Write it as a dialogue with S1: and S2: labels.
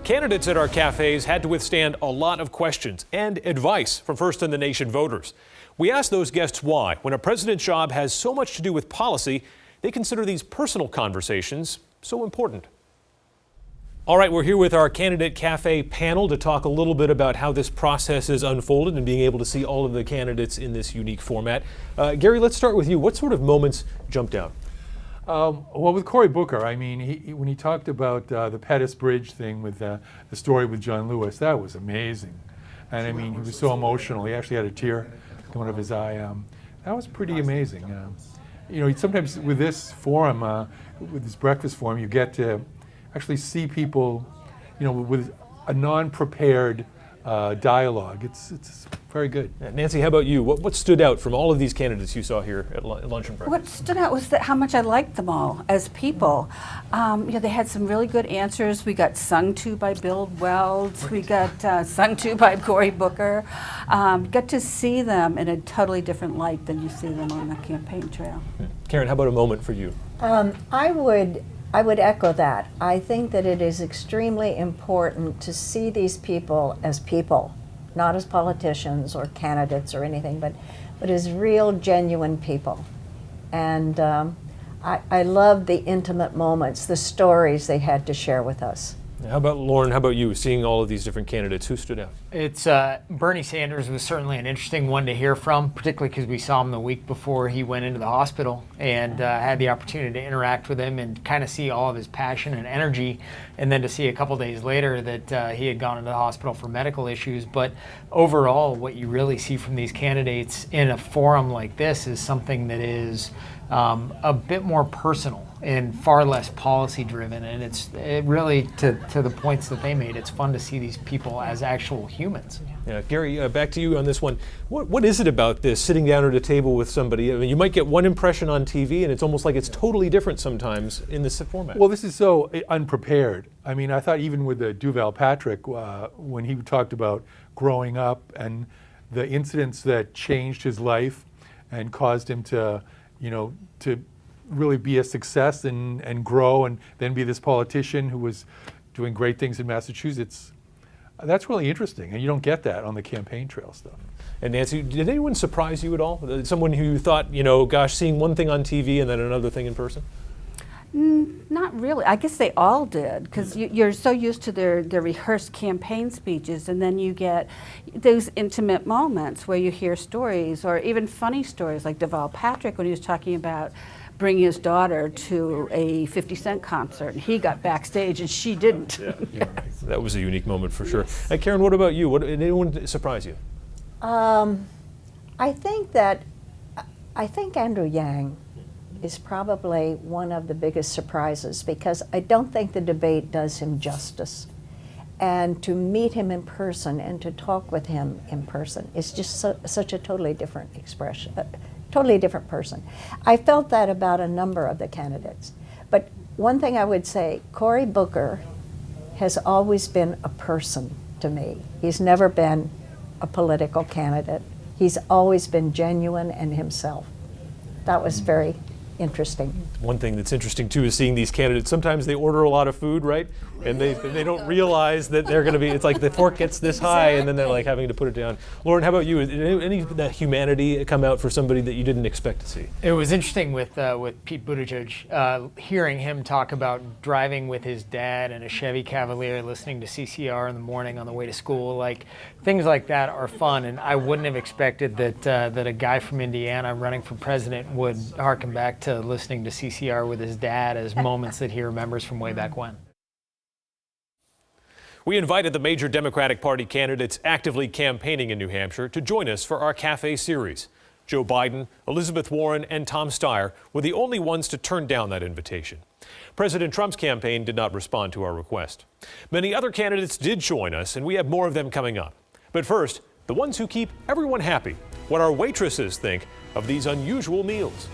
S1: Candidates at our cafes had to withstand a lot of questions and advice from First in the Nation voters. We asked those guests why, when a president's job has so much to do with policy, they consider these personal conversations so important. All right, we're here with our Candidate Cafe panel to talk a little bit about how this process has unfolded and being able to see all of the candidates in this unique format. Gary, let's start with you. What sort of moments jumped out?
S2: Well, with Cory Booker, I mean, when he talked about the Pettus Bridge thing with the story with John Lewis, that was amazing. And I mean, he was so emotional. He actually had a tear come out of his eye. That was pretty amazing. You know, sometimes with this forum, with this breakfast forum, you get to actually see people, you know, with a non-prepared dialogue. It's very good.
S1: Nancy, how about you? What stood out from all of these candidates you saw here at lunch and breakfast?
S3: What stood out was how much I liked them all as people. You know, they had some really good answers. We got sung to by Bill Weld. We got sung to by Cory Booker. Got to see them in a totally different light than you see them on the campaign trail.
S1: Karen, how about a moment for you?
S4: I would echo that. I think that it is extremely important to see these people, not as politicians or candidates or anything, but as real, genuine people. And I love the intimate moments, the stories they had to share with us.
S1: How about Lauren? How about you? Seeing all of these different candidates, who stood out?
S5: It's Bernie Sanders was certainly an interesting one to hear from, particularly because we saw him the week before he went into the hospital and had the opportunity to interact with him and kind of see all of his passion and energy, and then to see a couple days later that he had gone into the hospital for medical issues. But overall, what you really see from these candidates in a forum like this is something that is a bit more personal and far less policy driven, and it really, to the points that they made, it's fun to see these people as actual humans.
S1: Yeah, Gary, back to you on this one. What is it about this, sitting down at a table with somebody? I mean, you might get one impression on TV, and it's almost like it's totally different sometimes in this format.
S2: Well, this is so unprepared. I mean, I thought even with the Duval Patrick, when he talked about growing up and the incidents that changed his life and caused him to, you know, to really be a success and grow and then be this politician who was doing great things in Massachusetts. That's really interesting, and you don't get that on the campaign trail stuff.
S1: And Nancy, did anyone surprise you at all? Someone who you thought, you know, gosh, seeing one thing on TV and then another thing in person?
S3: Not really. I guess they all did, because you're so used to their rehearsed campaign speeches, and then you get those intimate moments where you hear stories, or even funny stories, like Duval Patrick when he was talking about bringing his daughter to a 50 Cent concert, and he got backstage and she didn't.
S1: Yeah. That was a unique moment for sure. Karen, what about you? Did anyone surprise you?
S4: I think Andrew Yang is probably one of the biggest surprises, because I don't think the debate does him justice. And to meet him in person and to talk with him in person is just such a totally different expression. Totally different person. I felt that about a number of the candidates. But one thing I would say, Cory Booker has always been a person to me. He's never been a political candidate. He's always been genuine and himself. That was very interesting.
S1: One thing that's interesting too is seeing these candidates. Sometimes they order a lot of food, right? And they don't realize that they're going to be. It's like the fork gets this high, and then they're like having to put it down. Lauren, how about you? Did any of that humanity come out for somebody that you didn't expect to see?
S5: It was interesting with Pete Buttigieg, hearing him talk about driving with his dad in a Chevy Cavalier, listening to CCR in the morning on the way to school. Like, things like that are fun, and I wouldn't have expected that a guy from Indiana running for president would harken back to listening to CCR with his dad as moments that he remembers from way back when.
S1: We invited the major Democratic Party candidates actively campaigning in New Hampshire to join us for our Cafe series. Joe Biden, Elizabeth Warren, and Tom Steyer were the only ones to turn down that invitation. President Trump's campaign did not respond to our request. Many other candidates did join us, and we have more of them coming up. But first, the ones who keep everyone happy, what our waitresses think of these unusual meals.